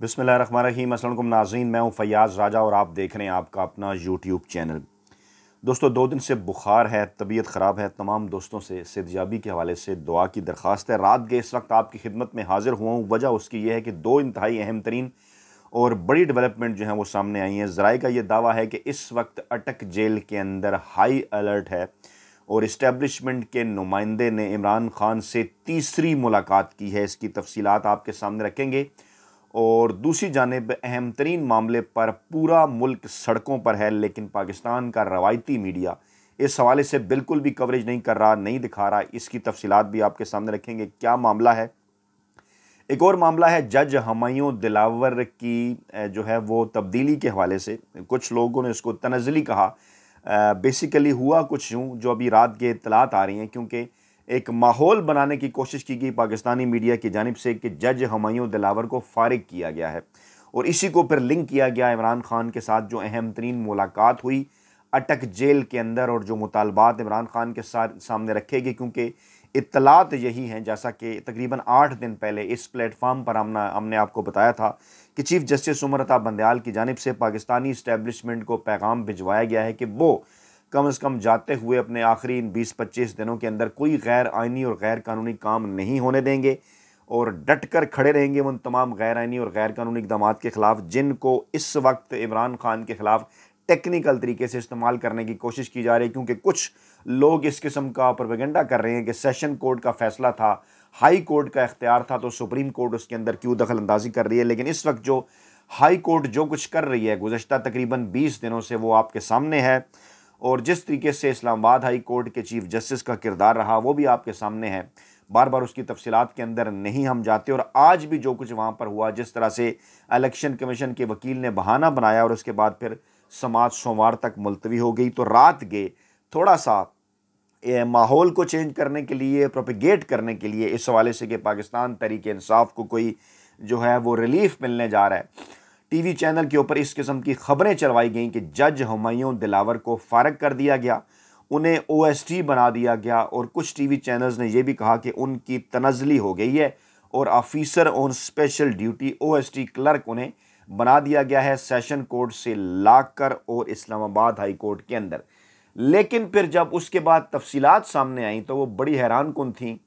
बिस्मिल्लाहिर्रहमानिर्रहीम। अस्सलाम वालेकुम नाज़रीन, मैं हूँ फ़याज़ राजा और आप देख रहे हैं आपका अपना यूट्यूब चैनल। दोस्तों, 2 दिन से बुखार है, तबीयत ख़राब है। तमाम दोस्तों से सेहतयाबी के हवाले से दुआ की दरख्वास्त है। रात के इस वक्त आपकी खिदमत में हाज़िर हुआ हूँ। वजह उसकी यह है कि 2 इंतहाई अहम तरीन और बड़ी डेवलपमेंट जो है वो सामने आई हैं। ज़राए का ये दावा है कि इस वक्त अटक जेल के अंदर हाई अलर्ट है और इस्टेब्लिशमेंट के नुमाइंदे ने इमरान खान से तीसरी मुलाकात की है। इसकी तफसीलात आपके सामने रखेंगे। और दूसरी जानिब अहम तरीन मामले पर पूरा मुल्क सड़कों पर है, लेकिन पाकिस्तान का रवायती मीडिया इस हवाले से बिल्कुल भी कवरेज नहीं कर रहा, नहीं दिखा रहा। इसकी तफसीलात भी आपके सामने रखेंगे, क्या मामला है। एक और मामला है जज हुमायूं दिलावर की जो है वो तब्दीली के हवाले से। कुछ लोगों ने इसको तनज़्ज़ुली कहा। बेसिकली हुआ कुछ यूँ, जो अभी रात के इत्तलात आ रही हैं, क्योंकि एक माहौल बनाने की कोशिश की गई पाकिस्तानी मीडिया की जानिब से कि जज हुमायूं दिलावर को फारिग किया गया है, और इसी को फिर लिंक किया गया इमरान खान के साथ जो अहम तरीन मुलाकात हुई अटक जेल के अंदर, और जो मुतालबात इमरान खान के साथ सामने रखे गए। क्योंकि इत्तलात यही हैं, जैसा कि तकरीबन 8 दिन पहले इस प्लेटफार्म पर हमने आपको बताया था कि चीफ जस्टिस उमर अता बंदयाल की जानिब से पाकिस्तानी इस्टेब्लिशमेंट को पैगाम भिजवाया गया है कि वो कम से कम जाते हुए अपने आखिरी इन 20-25 दिनों के अंदर कोई गैर आइनी और गैर कानूनी काम नहीं होने देंगे, और डट कर खड़े रहेंगे उन तमाम गैर आइनी और गैर कानूनी इक़दामात के ख़िलाफ़ जिनको इस वक्त इमरान खान के ख़िलाफ़ टेक्निकल तरीके से इस्तेमाल करने की कोशिश की जा रही है। क्योंकि कुछ लोग इस किस्म का प्रोपेगेंडा कर रहे हैं कि सेशन कोर्ट का फ़ैसला था, हाई कोर्ट का इख्तियार था, तो सुप्रीम कोर्ट उसके अंदर क्यों दखल अंदाजी कर रही है। लेकिन इस वक्त जो हाई कोर्ट जो कुछ कर रही है गुज़श्ता तकरीबन 20 दिनों से, वो आपके सामने है। और जिस तरीके से इस्लामाबाद हाई कोर्ट के चीफ जस्टिस का किरदार रहा वो भी आपके सामने है। बार बार उसकी तफसीलात के अंदर नहीं हम जाते। और आज भी जो कुछ वहाँ पर हुआ, जिस तरह से इलेक्शन कमीशन के वकील ने बहाना बनाया और उसके बाद फिर समात सोमवार तक मुलतवी हो गई, तो रात गए थोड़ा सा माहौल को चेंज करने के लिए, प्रोपेगेट करने के लिए, इस हवाले से कि पाकिस्तान तहरीक इंसाफ को कोई जो है वो रिलीफ मिलने जा रहा है। टीवी चैनल के ऊपर इस किस्म की खबरें चलवाई गई कि जज हुमायूं दिलावर को फारग कर दिया गया, उन्हें ओएसटी बना दिया गया, और कुछ टीवी चैनल्स ने यह भी कहा कि उनकी तनज़्ज़ुली हो गई है और officer on special duty OST clerk उन्हें बना दिया गया है सेशन कोर्ट से लाकर और इस्लामाबाद हाई कोर्ट के अंदर। लेकिन फिर जब उसके बाद तफसीलात सामने आई तो वो बड़ी हैरान कुन थी,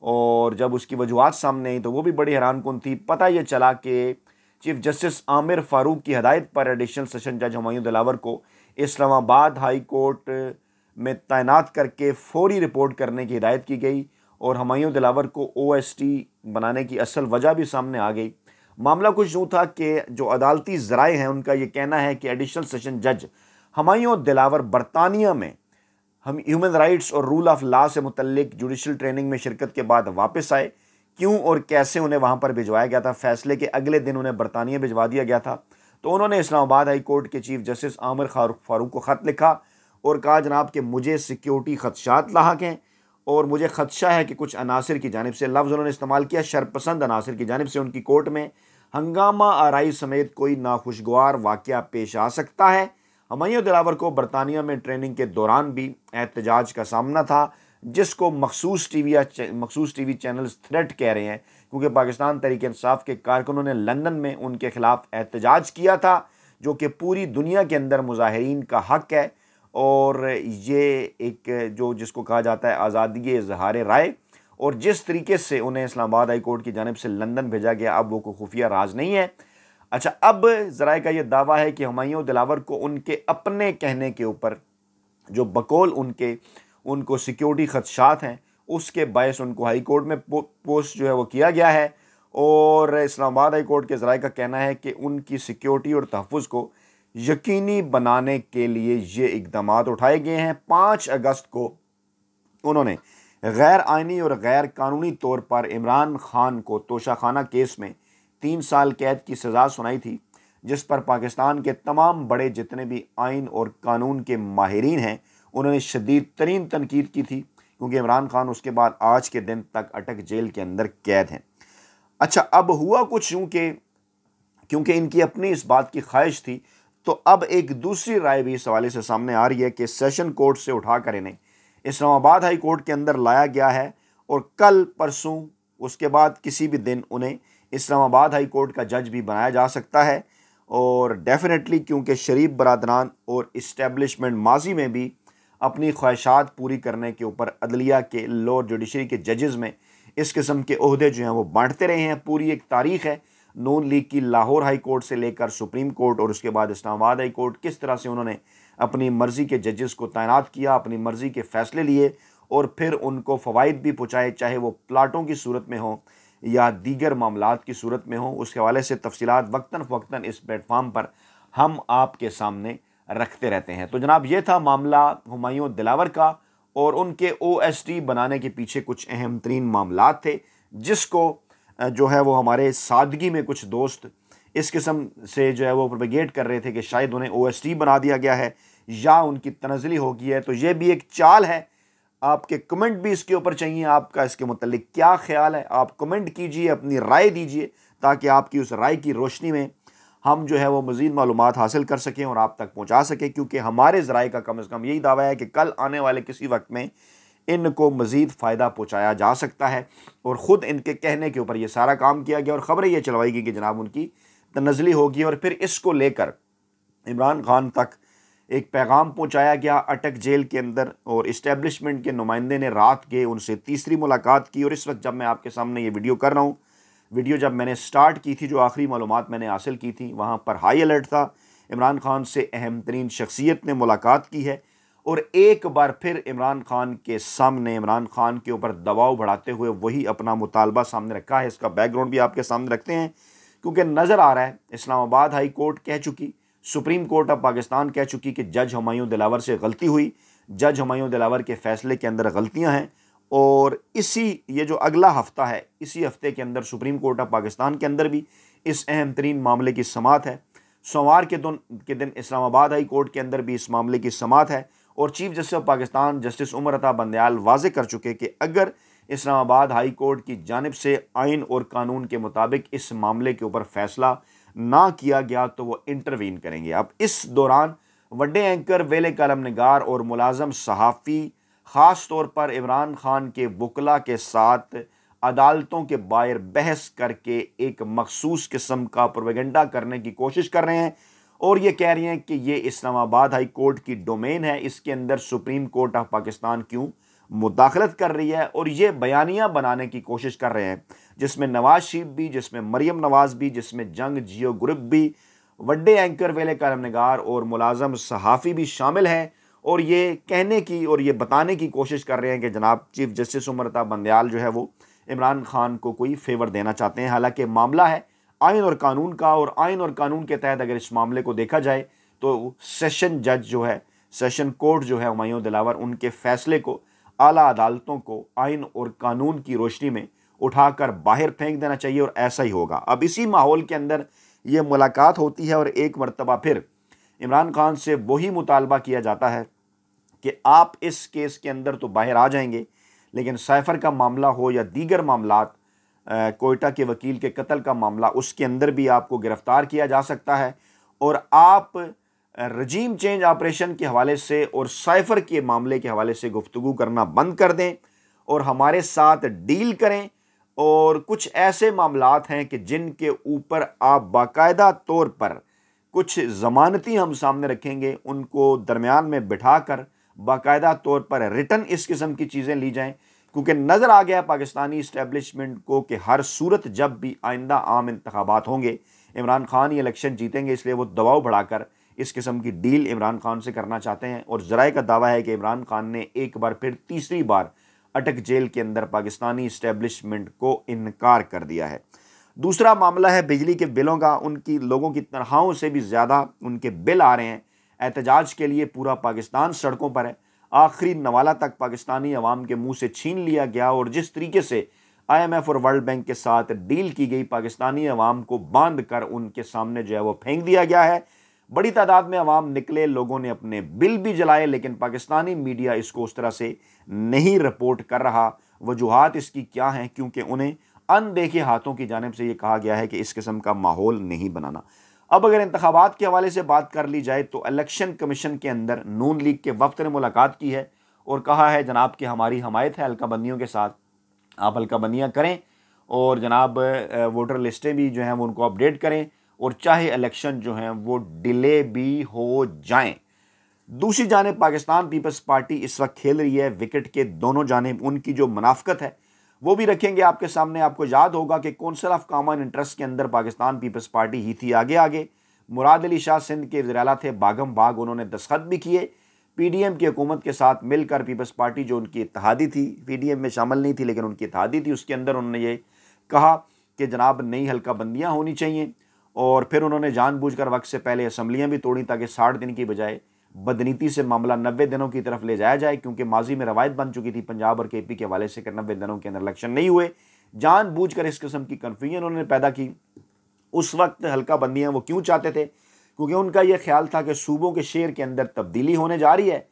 और जब उसकी वजूहात सामने आई तो वो भी बड़ी हैरान कुन थी। पता यह चला कि चीफ जस्टिस आमिर फारूक की हदायत पर एडिशनल सेशन जज हुमायूं दिलावर को इस्लामाबाद हाई कोर्ट में तैनात करके फौरी रिपोर्ट करने की हिदायत की गई, और हुमायूं दिलावर को ओएसटी बनाने की असल वजह भी सामने आ गई। मामला कुछ यूँ था कि जो अदालती ज़राए हैं उनका ये कहना है कि एडिशनल सेशन जज हुमायूं दिलावर बरतानिया में हम ह्यूमन राइट्स और रूल ऑफ लॉ से मुतल्लिक जुडिशल ट्रेनिंग में शिरकत के बाद वापस आए। क्यों और कैसे उन्हें वहाँ पर भिजवाया गया था, फैसले के अगले दिन उन्हें बरतानिया भिजवा दिया गया था। तो उन्होंने इस्लामाबाद हाई कोर्ट के चीफ जस्टिस आमिर फारूक को ख़त लिखा और कहा, जनाब कि मुझे सिक्योरिटी खदशात लाहक हैं और मुझे खदशा है कि कुछ अनासर की जानिब से, लफ्ज़ उन्होंने इस्तेमाल किया, शरपसंद अनासर की जानिब से उनकी कोर्ट में हंगामा आराई समेत कोई नाखुशगवार वाक़या पेश आ सकता है। हुमायूं दिलावर को बरतानिया में ट्रेनिंग के दौरान भी एहतजाज का सामना था, जिसको मखसूस टीवी चैनल्स थ्रेट कह रहे हैं, क्योंकि पाकिस्तान तहरीक इंसाफ के कारकुनों ने लंदन में उनके खिलाफ एहतजाज किया था, जो कि पूरी दुनिया के अंदर मुजाहिरीन का हक है। और ये एक जो जिसको कहा जाता है आज़ादी इज़हार राय, और जिस तरीके से उन्हें इस्लामाबाद हाई कोर्ट की जानिब से लंदन भेजा गया, अब वो कोई खुफिया राज नहीं है। अच्छा, अब ज़राए का ये दावा है कि हुमायूं दिलावर को उनके अपने कहने के ऊपर जो बकौल उनको सिक्योरिटी खदशात हैं, उसके बायस उनको हाई कोर्ट में पोस्ट जो है वो किया गया है। और इस्लामाबाद हाई कोर्ट के ज़राए का कहना है कि उनकी सिक्योरिटी और तहफ़्फ़ुज़ को यकीनी बनाने के लिए ये इक़दामात उठाए गए हैं। 5 अगस्त को उन्होंने गैर आइनी और गैर कानूनी तौर पर इमरान खान को तोशाखाना केस में 3 साल कैद की सज़ा सुनाई थी, जिस पर पाकिस्तान के तमाम बड़े जितने भी आइन और कानून के माहिरीन हैं उन्होंने शदीद तरीन तनकीद की थी, क्योंकि इमरान खान उसके बाद आज के दिन तक अटक जेल के अंदर कैद हैं। अच्छा, अब हुआ कुछ यूँ कि क्योंकि इनकी अपनी इस बात की ख्वाहिश थी, तो अब एक दूसरी राय भी इस हवाले से सामने आ रही है कि सेशन कोर्ट से उठाकर इन्हें इस्लामाबाद हाई कोर्ट के अंदर लाया गया है, और कल परसों उसके बाद किसी भी दिन उन्हें इस्लामाबाद हाई कोर्ट का जज भी बनाया जा सकता है। और डेफिनेटली क्योंकि शरीफ बरादरान और इस्टेब्लिशमेंट माजी में भी अपनी ख्वाहिशात पूरी करने के ऊपर अदलिया के लोअर जुडिशरी के जजेस में इस किस्म के ओहदे जो हैं वो बांटते रहे हैं। पूरी एक तारीख है नून लीग की, लाहौर हाई कोर्ट से लेकर सुप्रीम कोर्ट और उसके बाद इस्लामाबाद हाई कोर्ट, किस तरह से उन्होंने अपनी मर्ज़ी के जजेस को तैनात किया, अपनी मर्ज़ी के फ़ैसले लिए और फिर उनको फ़वाइद भी पहुँचाए, चाहे वो प्लाटों की सूरत में हो या दीगर मामलात की सूरत में हो। उसके हवाले से तफसीलात वक्तन फ़वक्तन इस प्लेटफार्म पर हम आपके सामने रखते रहते हैं। तो जनाब, ये था मामला हुमायूं दिलावर का और उनके OST बनाने के पीछे कुछ अहम तरीन मामलात थे, जिसको जो है वो हमारे सादगी में कुछ दोस्त इस किस्म से जो है वो प्रोपेगेट कर रहे थे कि शायद उन्हें OST बना दिया गया है या उनकी तनज़ली हो गई है। तो ये भी एक चाल है। आपके कमेंट भी इसके ऊपर चाहिए, आपका इसके मुतालिक क्या ख्याल है, आप कमेंट कीजिए, अपनी राय दीजिए, ताकि आपकी उस राय की रोशनी में हम जो है वो मज़ीद मालूमात हासिल कर सकें और आप तक पहुँचा सकें। क्योंकि हमारे ज़राए का कम से कम यही दावा है कि कल आने वाले किसी वक्त में इनको मज़ीद फ़ायदा पहुँचाया जा सकता है। और ख़ुद इनके कहने के ऊपर ये सारा काम किया गया और ख़बरें ये चलवाई गई कि जनाब उनकी तनज़ली होगी और फिर इसको लेकर इमरान खान तक एक पैगाम पहुँचाया गया अटक जेल के अंदर। और इस्टेब्लिशमेंट के नुमाइंदे ने रात के उनसे तीसरी मुलाकात की। और इस वक्त जब मैं आपके सामने ये वीडियो कर रहा हूँ, वीडियो जब मैंने स्टार्ट की थी, जो आखिरी मालूमात मैंने हासिल की थी, वहाँ पर हाई अलर्ट था। इमरान खान से अहम तरीन शख्सियत ने मुलाकात की है और एक बार फिर इमरान खान के सामने, इमरान खान के ऊपर दबाव बढ़ाते हुए वही अपना मुतालबा सामने रखा है। इसका बैकग्राउंड भी आपके सामने रखते हैं, क्योंकि नज़र आ रहा है इस्लामाबाद हाई कोर्ट कह चुकी, सुप्रीम कोर्ट ऑफ पाकिस्तान कह चुकी कि जज हुमायूं दिलावर से गलती हुई, जज हुमायूं दिलावर के फ़ैसले के अंदर गलतियां हैं। और ये जो अगला हफ्ता है, इसी हफ्ते के अंदर सुप्रीम कोर्ट ऑफ पाकिस्तान के अंदर भी इस अहम तरीन मामले की समाअत है। सोमवार के दिन इस्लामाबाद हाई कोर्ट के अंदर भी इस मामले की समाअत है। और chief justice of Pakistan justice Umar Ata Bandial वाजे कर चुके कि अगर इस्लामाबाद हाई कोर्ट की जानिब से आइन और कानून के मुताबिक इस मामले के ऊपर फैसला ना किया गया तो वो इंटरवीन करेंगे। अब इस दौरान वड्डे एंकर, वेले कलम निगार और मुलाजम सहाफ़ी ख़ास तौर पर इमरान खान के वकला के साथ अदालतों के बाहर बहस करके एक मखसूस किस्म का प्रोपेगेंडा करने की कोशिश कर रहे हैं। और ये कह रही हैं कि ये इस्लामाबाद हाई कोर्ट की डोमेन है, इसके अंदर सुप्रीम कोर्ट ऑफ पाकिस्तान क्यों मुदाखलत कर रही है। और ये बयानियाँ बनाने की कोशिश कर रहे हैं, जिसमें नवाज शरीफ भी, जिसमें मरियम नवाज भी, जिसमें जंग जियो ग्रुप भी, वड्डे एंकर, वेले कलम निगार और मुलाजम सहाफ़ी भी शामिल हैं। और ये कहने की और ये बताने की कोशिश कर रहे हैं कि जनाब चीफ जस्टिस उमर अता बंदयाल जो है वो इमरान खान को कोई फेवर देना चाहते हैं। हालांकि मामला है आइन और कानून का, और आइन और कानून के तहत अगर इस मामले को देखा जाए तो सेशन जज जो है, सेशन कोर्ट जो है हुमायूं दिलावर, उनके फ़ैसले को आला अदालतों को आइन और कानून की रोशनी में उठाकर बाहर फेंक देना चाहिए और ऐसा ही होगा। अब इसी माहौल के अंदर ये मुलाकात होती है और एक मरतबा फिर इमरान खान से वही मुतालबा किया जाता है कि आप इस केस के अंदर तो बाहर आ जाएंगे, लेकिन साइफर का मामला हो या दीगर मामलात, कोयटा के वकील के कत्ल का मामला, उसके अंदर भी आपको गिरफ्तार किया जा सकता है और आप रजीम चेंज ऑपरेशन के हवाले से और साइफर के मामले के हवाले से गुफ्तगू करना बंद कर दें और हमारे साथ डील करें। और कुछ ऐसे मामलात हैं कि जिनके ऊपर आप बाकायदा तौर पर कुछ ज़मानती हम सामने रखेंगे, उनको दरमियान में बिठाकर बाकायदा तौर पर रिटर्न इस किस्म की चीज़ें ली जाएं। क्योंकि नज़र आ गया पाकिस्तानी इस्टेब्लिशमेंट को कि हर सूरत जब भी आइंदा आम इंतखाबात होंगे, इमरान खान ये इलेक्शन जीतेंगे, इसलिए वो दबाव बढ़ाकर इस किस्म की डील इमरान खान से करना चाहते हैं। और ज़राए का दावा है कि इमरान खान ने एक बार फिर तीसरी बार अटक जेल के अंदर पाकिस्तानी इस्टेब्लिशमेंट को इनकार कर दिया है। दूसरा मामला है बिजली के बिलों का। उनकी लोगों की तनख्वाहों से भी ज़्यादा उनके बिल आ रहे हैं। एहतजाज के लिए पूरा पाकिस्तान सड़कों पर है। आखिरी नवाला तक पाकिस्तानी अवाम के मुंह से छीन लिया गया और जिस तरीके से IMF और वर्ल्ड बैंक के साथ डील की गई, पाकिस्तानी अवाम को बांध कर उनके सामने जो है वो फेंक दिया गया है। बड़ी तादाद में अवाम निकले, लोगों ने अपने बिल भी जलाए, लेकिन पाकिस्तानी मीडिया इसको उस तरह से नहीं रिपोर्ट कर रहा। वजूहात इसकी क्या हैं? क्योंकि उन्हें अनदेखे हाथों की जानिब से ये कहा गया है कि इस किस्म का माहौल नहीं बनाना। अब अगर इंतखाबात के हवाले से बात कर ली जाए तो इलेक्शन कमीशन के अंदर नून लीग के वफ्द ने मुलाकात की है और कहा है जनाब कि हमारी हमायत है हल्का बंदियों के साथ, आप हल्का बंदियाँ करें और जनाब वोटर लिस्टें भी जो हैं वो उनको अपडेट करें, और चाहे इलेक्शन जो हैं वो डिले भी हो जाएं। दूसरी जानिब पाकिस्तान पीपल्स पार्टी इस वक्त खेल रही है विकेट के दोनों जानिब, उनकी जो मुनाफकत है वो भी रखेंगे आपके सामने। आपको याद होगा कि कौंसिल ऑफ कॉमन इंटरेस्ट के अंदर पाकिस्तान पीपल्स पार्टी ही थी आगे आगे। मुराद अली शाह सिंध के वज़ीर-ए-आला थे, बागम बाग उन्होंने दस्तखत भी किए। पीडीएम की हुकूमत के साथ मिलकर पीपल्स पार्टी जो उनकी इत्तेहादी थी, पीडीएम में शामिल नहीं थी लेकिन उनकी इत्तेहादी थी, उसके अंदर उन्होंने ये कहा कि जनाब नई हल्का बंदियाँ होनी चाहिए। और फिर उन्होंने जानबूझकर वक्त से पहले असम्बलियाँ भी तोड़ी ताकि 60 दिन की बजाय बदनीति से मामला 90 दिनों की तरफ ले जाया जाए, क्योंकि माजी में रवायत बन चुकी थी पंजाब और केपी के हवाले से कि 90 दिनों के अंदर इलेक्शन नहीं हुए। जानबूझकर इस किस्म की कन्फ्यूजन उन्होंने पैदा की। उस वक्त हल्का बंदियाँ वो क्यों चाहते थे? क्योंकि उनका यह ख्याल था कि सूबों के शेर के अंदर तब्दीली होने जा रही है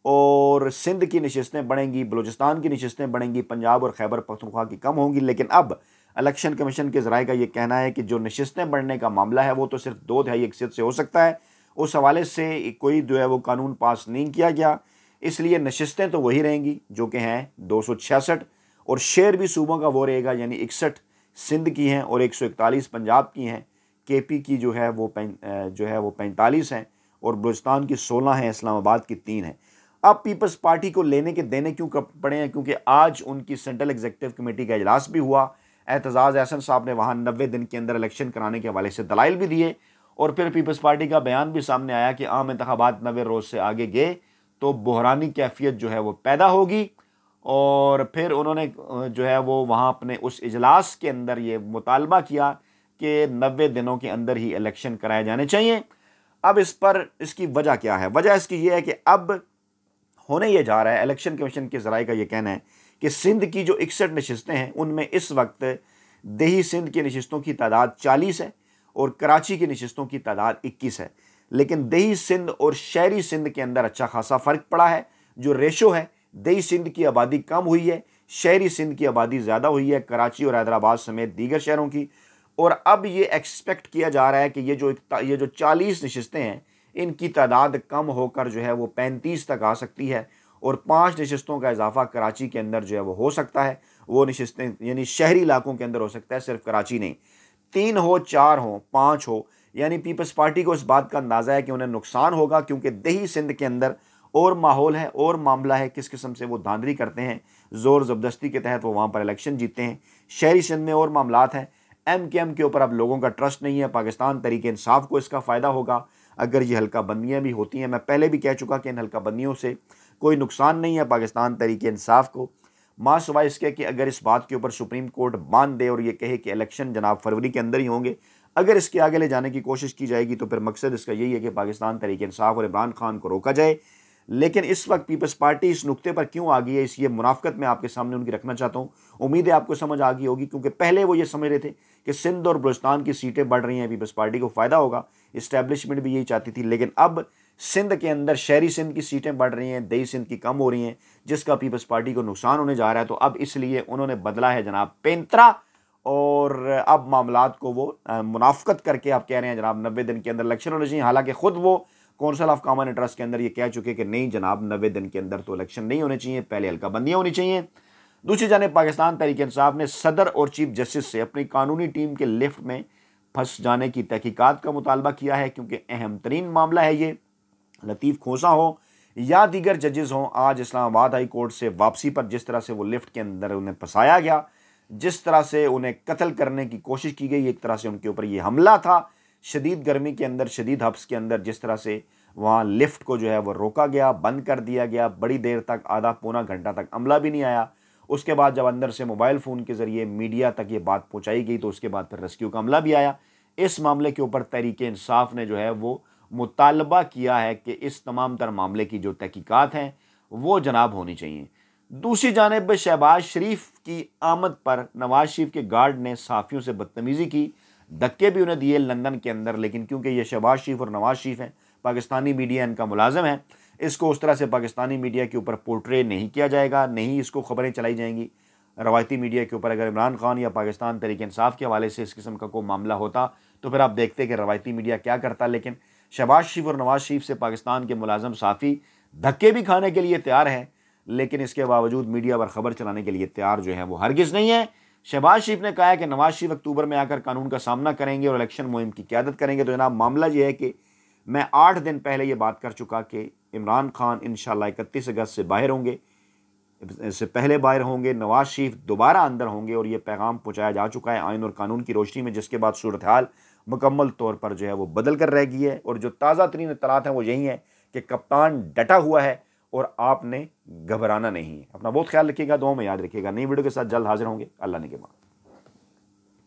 और सिंध की नशिस्तें बढ़ेंगी, बलूचिस्तान की नशिस्तें बढ़ेंगी, पंजाब और खैबर पख्तूनख्वा की कम होंगी। लेकिन अब इलेक्शन कमीशन के ज़राए का ये कहना है कि जो नशिस्तें बढ़ने का मामला है वो तो सिर्फ 2/3 अक्सरियत से हो सकता है। उस हवाले से कोई जो है वो कानून पास नहीं किया गया, इसलिए नशिस्तें तो वही रहेंगी जो कि हैं 266, और शेर भी सूबों का वो रहेगा, यानी 61 सिंध की हैं और 141 पंजाब की हैं। केपी की जो है वो 45 हैं और बलूचिस्तान की 16 हैं, इस्लामाबाद की 3 हैं। अब पीपल्स पार्टी को लेने के देने क्यों पड़े हैं? क्योंकि आज उनकी सेंट्रल एग्जीक्यूटिव कमेटी का इजलास भी हुआ। एतजाज़ एहसन साहब ने वहाँ 90 दिन के अंदर इलेक्शन कराने के हवाले से दलाइल भी दिए, और फिर पीपल्स पार्टी का बयान भी सामने आया कि आम इंतखाबात 90 रोज़ से आगे गए तो बहरानी कैफियत जो है वो पैदा होगी। और फिर उन्होंने जो है वो वहाँ अपने उस इजलास के अंदर ये मुतालबा किया कि 90 दिनों के अंदर ही इलेक्शन कराए जाने चाहिए। अब इस पर इसकी वजह क्या है? वजह इसकी ये है कि अब होने ये जा रहा है, इलेक्शन कमीशन के ज़राए का ये कहना है कि सिंध की जो 61 नशिस्तें हैं उनमें इस वक्त दही सिंध की नशिस्तों की तादाद 40 है और कराची की नशिस्तों की तादाद 21 है। लेकिन दही सिंध और शहरी सिंध के अंदर अच्छा खासा फ़र्क पड़ा है। जो रेशो है, दही सिंध की आबादी कम हुई है, शहरी सिंध की आबादी ज़्यादा हुई है, कराची और हैदराबाद समेत दीगर शहरों की। और अब ये एक्सपेक्ट किया जा रहा है कि ये जो 40 नशिस्तें हैं इनकी तादाद कम होकर जो है वो 35 तक आ सकती है, और 5 नशिस्तों का इजाफा कराची के अंदर जो है वो हो सकता है। वो नशिस्तें यानी शहरी इलाकों के अंदर हो सकता है, सिर्फ कराची नहीं। 3 हो, 4 हो, 5 हो, यानी पीपल्स पार्टी को इस बात का अंदाज़ा है कि उन्हें नुकसान होगा, क्योंकि दही सिंध के अंदर और माहौल है और मामला है किस किस्म से वो धांधली करते हैं, ज़ोर ज़बरदस्ती के तहत वो वहाँ पर इलेक्शन जीतते हैं। शहरी सिंध में और मामलात हैं। MKM के ऊपर अब लोगों का ट्रस्ट नहीं है। पाकिस्तान तहरीक इंसाफ को इसका फ़ायदा होगा अगर ये हल्का बंदियाँ भी होती हैं। मैं पहले भी कह चुका कि इन हल्का बंदियों से कोई नुकसान नहीं है पाकिस्तान तहरीक इंसाफ को, माँ सिवाय इसके कि अगर इस बात के ऊपर सुप्रीम कोर्ट बांध दे और ये कहे कि इलेक्शन जनाब फरवरी के अंदर ही होंगे। अगर इसके आगे ले जाने की कोशिश की जाएगी तो फिर मकसद इसका यही है कि पाकिस्तान तहरीक इंसाफ और इमरान खान को रोका जाए। लेकिन इस वक्त पीपल्स पार्टी इस नुक्ते पर क्यों आ गई है, इस ये मुनाफकत मैं आपके सामने उनकी रखना चाहता हूँ। उम्मीद है आपको समझ आ गई होगी, क्योंकि पहले वो ये समझ रहे थे कि सिंध और बलूचिस्तान की सीटें बढ़ रही हैं, पीपल्स पार्टी को फ़ायदा होगा, इस्टेब्लिशमेंट भी यही चाहती थी। लेकिन अब सिंध के अंदर शहरी सिंध की सीटें बढ़ रही हैं, दही सिंध की कम हो रही हैं, जिसका पीपल्स पार्टी को नुकसान होने जा रहा है। तो अब इसलिए उन्होंने बदला है जनाब पेंतरा, और अब मामलात को वो मुनाफकत करके आप कह रहे हैं जनाब 90 दिन के अंदर इलेक्शन होने चाहिए। हालांकि खुद वो कौंसिल ऑफ कॉमन इंटरेस्ट के अंदर ये कह चुके कि नहीं जनाब 90 दिन के अंदर तो इलेक्शन नहीं होने चाहिए, पहले हल्का बंदियाँ होनी चाहिए। दूसरी जानिब पाकिस्तान तहरीक इंसाफ ने सदर और चीफ जस्टिस से अपनी कानूनी टीम के लिफ्ट में फंस जाने की तहकीकात का मुतालबा किया है, क्योंकि अहम तरीन मामला है ये। लतीफ़ खोसा हो या दीगर जजेस हों, आज इस्लामाबाद हाई कोर्ट से वापसी पर जिस तरह से वो लिफ्ट के अंदर उन्हें फंसाया गया, जिस तरह से उन्हें कत्ल करने की कोशिश की गई, एक तरह से उनके ऊपर ये हमला था। शदीद गर्मी के अंदर, शदीद हब्स के अंदर जिस तरह से वहाँ लिफ्ट को जो है वो रोका गया, बंद कर दिया गया, बड़ी देर तक, आधा पौना घंटा तक अमला भी नहीं आया। उसके बाद जब अंदर से मोबाइल फ़ोन के ज़रिए मीडिया तक ये बात पहुँचाई गई तो उसके बाद फिर रेस्क्यू का अमला भी आया। इस मामले के ऊपर तहरीक इंसाफ ने जो है वो मुतालबा किया है कि इस तमाम तर मामले की जो तहकीकात हैं वो जनाब होनी चाहिए। दूसरी जानिब शहबाज शरीफ की आमद पर नवाज शरीफ के गार्ड ने सहाफ़ियों से बदतमीज़ी की, धक्के भी उन्हें दिए लंदन के अंदर। लेकिन क्योंकि ये शहबाज शरीफ और नवाज शरीफ हैं, पाकिस्तानी मीडिया इनका मुलाजिम है, इसको उस तरह से पाकिस्तानी मीडिया के ऊपर पोर्ट्रे नहीं किया जाएगा, नहीं इसको खबरें चलाई जाएंगी। रवायती मीडिया के ऊपर अगर इमरान खान या पाकिस्तान तहरीक इंसाफ के हवाले से इस किस्म का कोई मामला होता तो फिर आप देखते कि रवायती मीडिया क्या करता। लेकिन शहबाज शरीफ और नवाज शरीफ से पाकिस्तान के मुलाजिम सहाफ़ी धक्के भी खाने के लिए तैयार हैं, लेकिन इसके बावजूद मीडिया पर ख़बर चलाने के लिए तैयार जो है वो हरगिज़ नहीं है। शहबाज शरीफ ने कहा है कि नवाज शरीफ अक्टूबर में आकर कानून का सामना करेंगे और इलेक्शन मुहिम की क़यादत करेंगे। तो जनाब मामला ये है कि मैं 8 दिन पहले ये बात कर चुका कि इमरान खान इंशाल्लाह 31 अगस्त से बाहर होंगे, इससे पहले बाहर होंगे, नवाज शरीफ दोबारा अंदर होंगे और ये पैगाम पहुँचाया जा चुका है आइन और कानून की रोशनी में, जिसके बाद सूरत हाल मुकम्मल तौर पर जो है वो बदल कर रह गई है। और जो ताज़ा तरीन इत्तलात हैं वो यही है कि कप्तान डटा हुआ है और आपने घबराना नहीं है। अपना बहुत ख्याल रखिएगा, दुआ में याद रखिएगा। नई वीडियो के साथ जल्द हाजिर होंगे। अल्लाह ने के बाद।